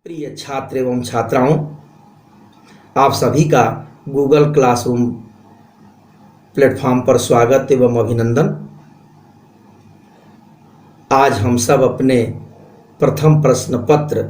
प्रिय छात्र एवं छात्राओं, आप सभी का गूगल क्लासरूम प्लेटफॉर्म पर स्वागत एवं अभिनंदन। आज हम सब अपने प्रथम प्रश्न पत्र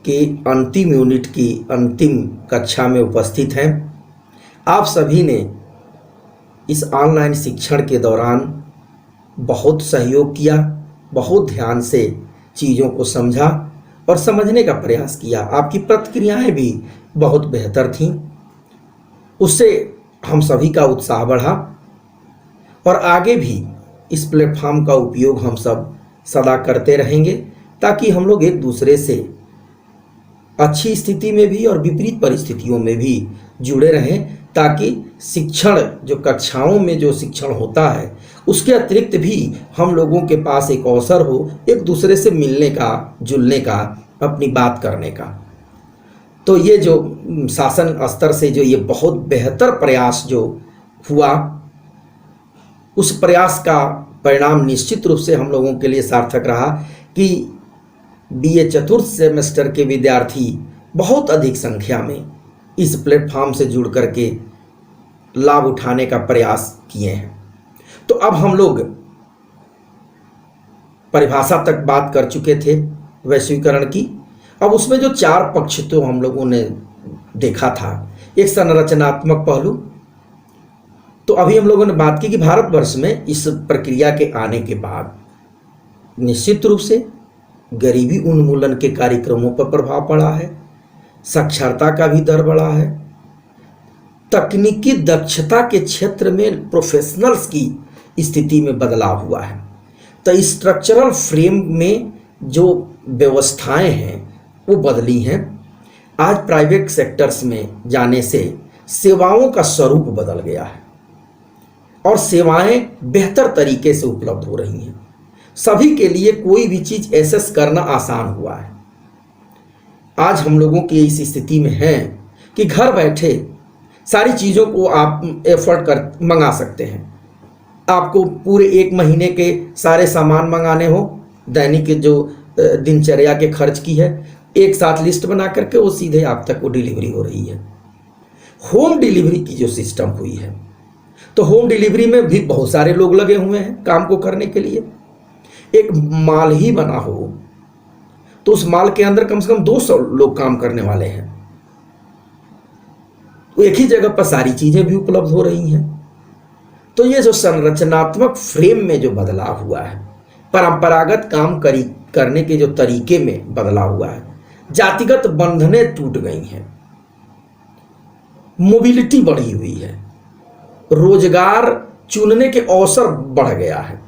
की अंतिम यूनिट की अंतिम कक्षा में उपस्थित हैं। आप सभी ने इस ऑनलाइन शिक्षण के दौरान बहुत सहयोग किया, बहुत ध्यान से चीज़ों को समझा और समझने का प्रयास किया। आपकी प्रतिक्रियाएं भी बहुत बेहतर थीं। उससे हम सभी का उत्साह बढ़ा और आगे भी इस प्लेटफॉर्म का उपयोग हम सब सदा करते रहेंगे, ताकि हम लोग एक दूसरे से अच्छी स्थिति में भी और विपरीत परिस्थितियों में भी जुड़े रहें, ताकि शिक्षण जो कक्षाओं में जो शिक्षण होता है उसके अतिरिक्त भी हम लोगों के पास एक अवसर हो एक दूसरे से मिलने का, जुलने का, अपनी बात करने का। तो ये जो शासन स्तर से जो ये बहुत बेहतर प्रयास जो हुआ, उस प्रयास का परिणाम निश्चित रूप से हम लोगों के लिए सार्थक रहा कि बीए चतुर्थ सेमेस्टर के विद्यार्थी बहुत अधिक संख्या में इस प्लेटफॉर्म से जुड़ करके लाभ उठाने का प्रयास किए हैं। तो अब हम लोग परिभाषा तक बात कर चुके थे वैश्वीकरण की। अब उसमें जो चार पक्ष तो हम लोगों ने देखा था, एक संरचनात्मक पहलू। तो अभी हम लोगों ने बात की कि भारतवर्ष में इस प्रक्रिया के आने के बाद निश्चित रूप से गरीबी उन्मूलन के कार्यक्रमों पर प्रभाव पड़ा है, साक्षरता का भी दर बढ़ा है, तकनीकी दक्षता के क्षेत्र में प्रोफेशनल्स की स्थिति में बदलाव हुआ है। तो स्ट्रक्चरल फ्रेम में जो व्यवस्थाएं हैं वो बदली हैं। आज प्राइवेट सेक्टर्स में जाने से सेवाओं का स्वरूप बदल गया है और सेवाएं बेहतर तरीके से उपलब्ध हो रही हैं। सभी के लिए कोई भी चीज़ एक्सेस करना आसान हुआ है। आज हम लोगों की इस स्थिति में हैं कि घर बैठे सारी चीज़ों को आप एफर्ट कर मंगा सकते हैं। आपको पूरे एक महीने के सारे सामान मंगाने हो, दैनिक जो दिनचर्या के खर्च की है, एक साथ लिस्ट बना करके वो सीधे आप तक वो डिलीवरी हो रही है। होम डिलीवरी की जो सिस्टम हुई है, तो होम डिलीवरी में भी बहुत सारे लोग लगे हुए हैं काम को करने के लिए। एक माल ही बना हो तो उस माल के अंदर कम से कम 200 लोग काम करने वाले हैं। एक ही जगह पर सारी चीजें भी उपलब्ध हो रही हैं। तो ये जो संरचनात्मक फ्रेम में जो बदलाव हुआ है, परंपरागत काम करने के जो तरीके में बदलाव हुआ है, जातिगत बंधनें टूट गई हैं, मोबिलिटी बढ़ी हुई है, रोजगार चुनने के अवसर बढ़ गया है।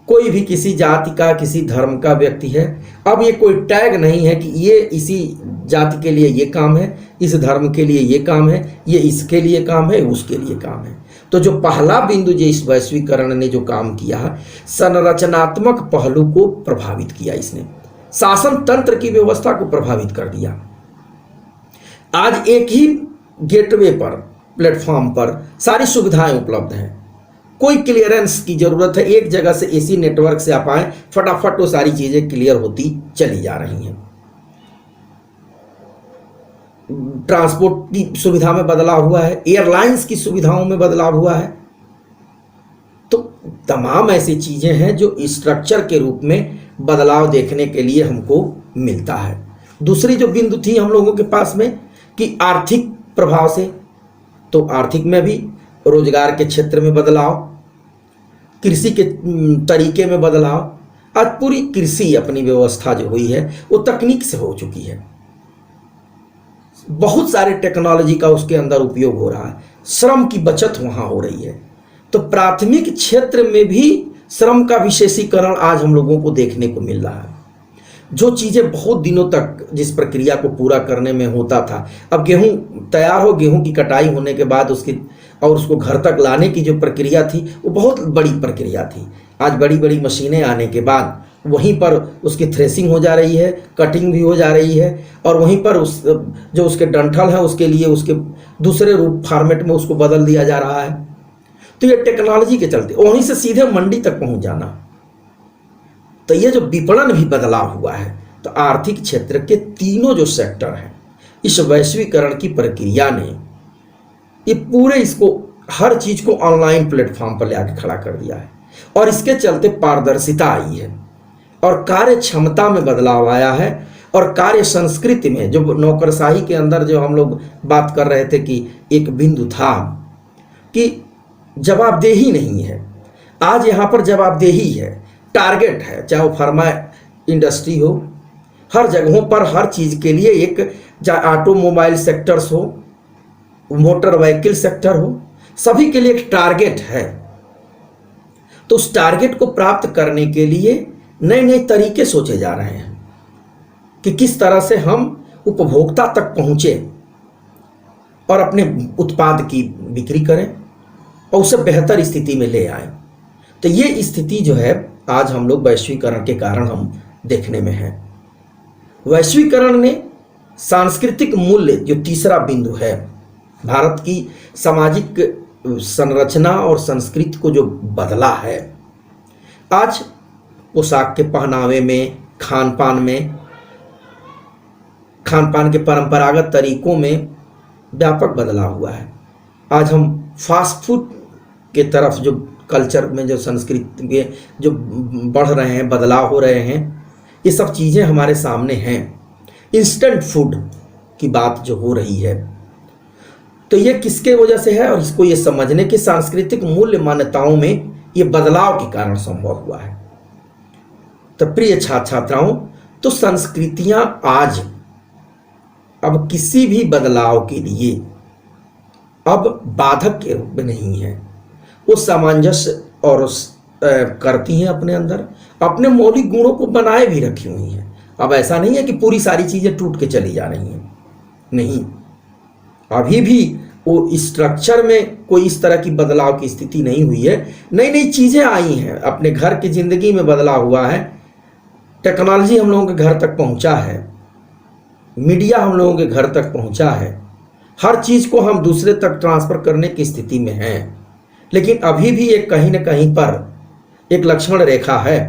कोई भी किसी जाति का, किसी धर्म का व्यक्ति है, अब ये कोई टैग नहीं है कि ये इसी जाति के लिए ये काम है, इस धर्म के लिए ये काम है, ये इसके लिए काम है, उसके लिए काम है। तो जो पहला बिंदु जो इस वैश्वीकरण ने जो काम किया, संरचनात्मक पहलू को प्रभावित किया, इसने शासन तंत्र की व्यवस्था को प्रभावित कर दिया। आज एक ही गेटवे पर, प्लेटफॉर्म पर सारी सुविधाएं उपलब्ध हैं। कोई क्लियरेंस की जरूरत है, एक जगह से इसी नेटवर्क से आप आए, फटाफट वो सारी चीजें क्लियर होती चली जा रही हैं। ट्रांसपोर्ट की सुविधा में बदलाव हुआ है, एयरलाइंस की सुविधाओं में बदलाव हुआ है। तो तमाम ऐसी चीजें हैं जो स्ट्रक्चर के रूप में बदलाव देखने के लिए हमको मिलता है। दूसरी जो बिंदु थी हम लोगों के पास में कि आर्थिक प्रभाव से, तो आर्थिक में भी रोजगार के क्षेत्र में बदलाव, कृषि के तरीके में बदलाव। आज पूरी कृषि अपनी व्यवस्था जो हुई है वो तकनीक से हो चुकी है, बहुत सारे टेक्नोलॉजी का उसके अंदर उपयोग हो रहा है, श्रम की बचत वहां हो रही है। तो प्राथमिक क्षेत्र में भी श्रम का विशेषीकरण आज हम लोगों को देखने को मिल रहा है। जो चीजें बहुत दिनों तक जिस प्रक्रिया को पूरा करने में होता था, अब गेहूं तैयार हो, गेहूं की कटाई होने के बाद उसकी और उसको घर तक लाने की जो प्रक्रिया थी वो बहुत बड़ी प्रक्रिया थी। आज बड़ी बड़ी मशीनें आने के बाद वहीं पर उसकी थ्रेसिंग हो जा रही है, कटिंग भी हो जा रही है, और वहीं पर जो उसके डंठल है उसके लिए उसके दूसरे रूप फॉर्मेट में उसको बदल दिया जा रहा है। तो ये टेक्नोलॉजी के चलते वहीं से सीधे मंडी तक पहुंच जाना। तो ये जो विपणन भी बदलाव हुआ है, तो आर्थिक क्षेत्र के तीनों जो सेक्टर हैं, इस वैश्वीकरण की प्रक्रिया ने ये पूरे इसको हर चीज को ऑनलाइन प्लेटफॉर्म पर ले आके खड़ा कर दिया है। और इसके चलते पारदर्शिता आई है और कार्य क्षमता में बदलाव आया है और कार्य संस्कृति में, जो नौकरशाही के अंदर जो हम लोग बात कर रहे थे कि एक बिंदु था कि जवाबदेही नहीं है, आज यहाँ पर जवाबदेही है, टारगेट है, चाहे वो फार्मा इंडस्ट्री हो, हर जगहों पर हर चीज़ के लिए एक, चाहे ऑटोमोबाइल सेक्टर्स हो, मोटर व्हीकल सेक्टर हो, सभी के लिए एक टारगेट है। तो उस टारगेट को प्राप्त करने के लिए नए नए तरीके सोचे जा रहे हैं कि किस तरह से हम उपभोक्ता तक पहुंचे और अपने उत्पाद की बिक्री करें और उसे बेहतर स्थिति में ले आए। तो ये स्थिति जो है आज हम लोग वैश्वीकरण के कारण हम देखने में है। वैश्वीकरण ने सांस्कृतिक मूल्य, जो तीसरा बिंदु है, भारत की सामाजिक संरचना और संस्कृति को जो बदला है, आज पोशाक के पहनावे में, खान पान के परंपरागत तरीकों में व्यापक बदलाव हुआ है। आज हम फास्ट फूड के तरफ जो कल्चर में, जो संस्कृति के जो बढ़ रहे हैं, बदलाव हो रहे हैं, ये सब चीज़ें हमारे सामने हैं। इंस्टेंट फूड की बात जो हो रही है, तो ये किसके वजह से है, और इसको ये समझने की सांस्कृतिक मूल्य मान्यताओं में ये बदलाव के कारण संभव हुआ है। तो प्रिय छात्र छात्राओं, तो संस्कृतियां आज अब किसी भी बदलाव के लिए अब बाधक के रूप में नहीं है, वो सामंजस्य और करती हैं अपने अंदर, अपने मौलिक गुणों को बनाए भी रखी हुई हैं। अब ऐसा नहीं है कि पूरी सारी चीज़ें टूट के चली जा रही हैं, नहीं, अभी भी वो स्ट्रक्चर में कोई इस तरह की बदलाव की स्थिति नहीं हुई है। नई नई चीज़ें आई हैं, अपने घर की ज़िंदगी में बदलाव हुआ है, टेक्नोलॉजी हम लोगों के घर तक पहुंचा है, मीडिया हम लोगों के घर तक पहुंचा है, हर चीज़ को हम दूसरे तक ट्रांसफ़र करने की स्थिति में हैं। लेकिन अभी भी एक कहीं न कहीं पर एक लक्ष्मण रेखा है।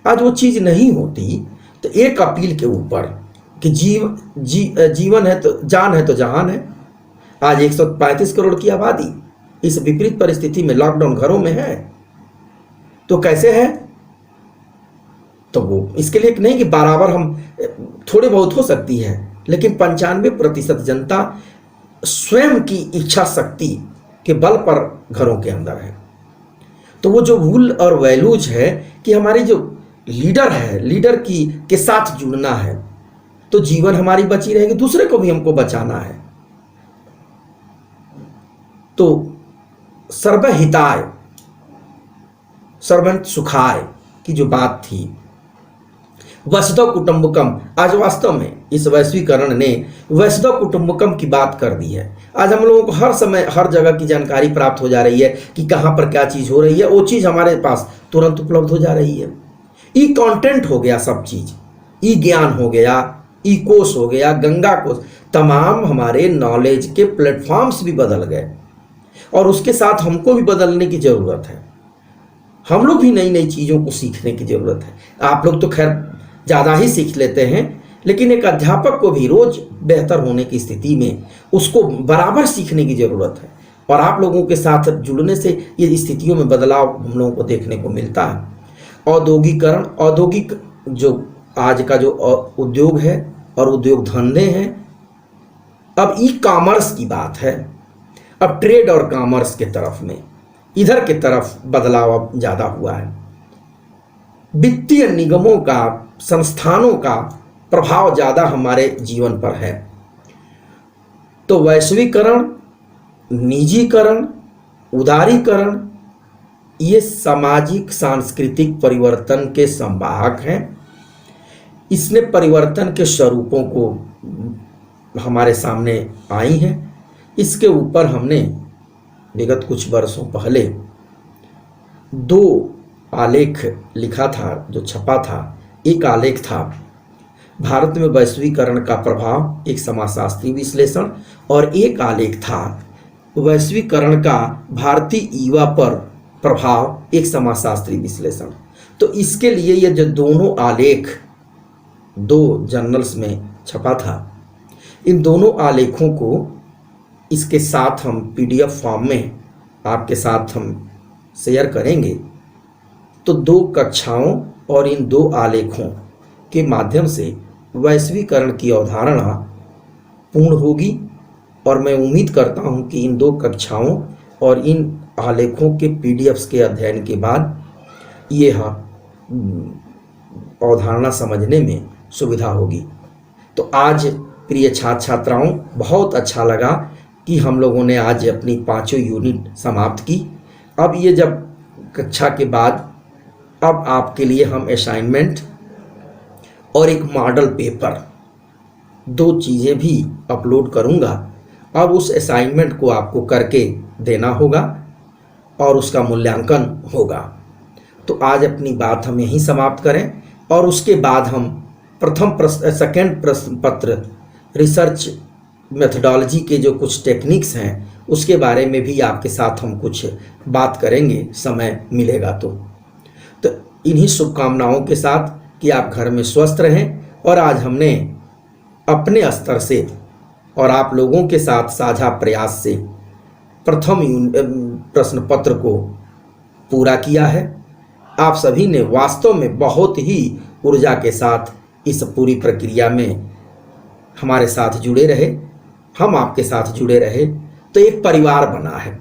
आज वो चीज़ नहीं होती तो एक अपील के ऊपर कि जीवन है तो जान है तो जहान है। आज 135 करोड़ की आबादी इस विपरीत परिस्थिति में लॉकडाउन घरों में है, तो कैसे है? तो वो इसके लिए नहीं कि बराबर हम, थोड़े बहुत हो सकती है, लेकिन 95% जनता स्वयं की इच्छा शक्ति के बल पर घरों के अंदर है। तो वो जो रूल और वैल्यूज है कि हमारी जो लीडर है, लीडर की के साथ जुड़ना है, तो जीवन हमारी बची रहेगी, दूसरे को भी हमको बचाना है। तो सर्वहिताय सर्वंत सुखाय की जो बात थी, वसुधैव कुटुंबकम, आज वास्तव में इस वैश्वीकरण ने वसुधैव कुटुंबकम की बात कर दी है। आज हम लोगों को हर समय हर जगह की जानकारी प्राप्त हो जा रही है कि कहाँ पर क्या चीज़ हो रही है, वो चीज़ हमारे पास तुरंत उपलब्ध हो जा रही है। ई कंटेंट हो गया सब चीज़, ई ज्ञान हो गया, ई कोश हो गया, गंगा कोश, तमाम हमारे नॉलेज के प्लेटफॉर्म्स भी बदल गए और उसके साथ हमको भी बदलने की ज़रूरत है। हम लोग भी नई नई चीज़ों को सीखने की ज़रूरत है। आप लोग तो खैर ज़्यादा ही सीख लेते हैं, लेकिन एक अध्यापक को भी रोज़ बेहतर होने की स्थिति में उसको बराबर सीखने की ज़रूरत है। और आप लोगों के साथ जुड़ने से ये स्थितियों में बदलाव हम लोगों को देखने को मिलता है। औद्योगिकरण, औद्योगिक जो आज का जो उद्योग है और उद्योग धंधे हैं, अब ई कॉमर्स की बात है, अब ट्रेड और कॉमर्स के तरफ में, इधर के तरफ बदलाव अब ज़्यादा हुआ है। वित्तीय निगमों का, संस्थानों का प्रभाव ज़्यादा हमारे जीवन पर है। तो वैश्वीकरण, निजीकरण, उदारीकरण, ये सामाजिक सांस्कृतिक परिवर्तन के संवाहक हैं। इसने परिवर्तन के स्वरूपों को हमारे सामने आई हैं। इसके ऊपर हमने विगत कुछ वर्षों पहले 2 आलेख लिखा था, जो छपा था। एक आलेख था भारत में वैश्वीकरण का प्रभाव, एक समाजशास्त्री विश्लेषण, और एक आलेख था वैश्वीकरण का भारतीय युवा पर प्रभाव, एक समाजशास्त्री विश्लेषण। तो इसके लिए ये जो दोनों आलेख 2 जर्नल्स में छपा था। इन दोनों आलेखों को इसके साथ हम PDF फॉर्म में आपके साथ हम शेयर करेंगे। तो 2 कक्षाओं और इन 2 आलेखों के माध्यम से वैश्वीकरण की अवधारणा पूर्ण होगी और मैं उम्मीद करता हूं कि इन 2 कक्षाओं और इन आलेखों के PDFs के अध्ययन के बाद ये अवधारणा समझने में सुविधा होगी। तो आज प्रिय छात्र छात्राओं, बहुत अच्छा लगा कि हम लोगों ने आज अपनी 5 यूनिट समाप्त की। अब ये जब कक्षा के बाद अब आपके लिए हम असाइनमेंट और एक मॉडल पेपर 2 चीज़ें भी अपलोड करूँगा। अब उस असाइनमेंट को आपको करके देना होगा और उसका मूल्यांकन होगा। तो आज अपनी बात हम यहीं समाप्त करें और उसके बाद हम सेकंड प्रश्न पत्र रिसर्च मेथडोलॉजी के जो कुछ टेक्निक्स हैं उसके बारे में भी आपके साथ हम कुछ बात करेंगे, समय मिलेगा तो इन्हीं शुभकामनाओं के साथ कि आप घर में स्वस्थ रहें। और आज हमने अपने स्तर से और आप लोगों के साथ साझा प्रयास से प्रथम प्रश्न पत्र को पूरा किया है। आप सभी ने वास्तव में बहुत ही ऊर्जा के साथ इस पूरी प्रक्रिया में हमारे साथ जुड़े रहे, हम आपके साथ जुड़े रहे, तो एक परिवार बना है।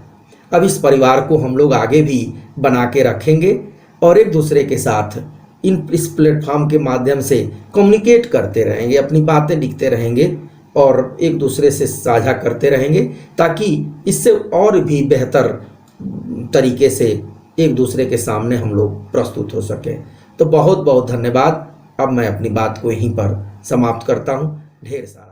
अब इस परिवार को हम लोग आगे भी बना के रखेंगे और एक दूसरे के साथ इस प्लेटफॉर्म के माध्यम से कम्युनिकेट करते रहेंगे, अपनी बातें लिखते रहेंगे और एक दूसरे से साझा करते रहेंगे ताकि इससे और भी बेहतर तरीके से एक दूसरे के सामने हम लोग प्रस्तुत हो सकें। तो बहुत बहुत धन्यवाद। अब मैं अपनी बात को यहीं पर समाप्त करता हूँ। ढेर सारा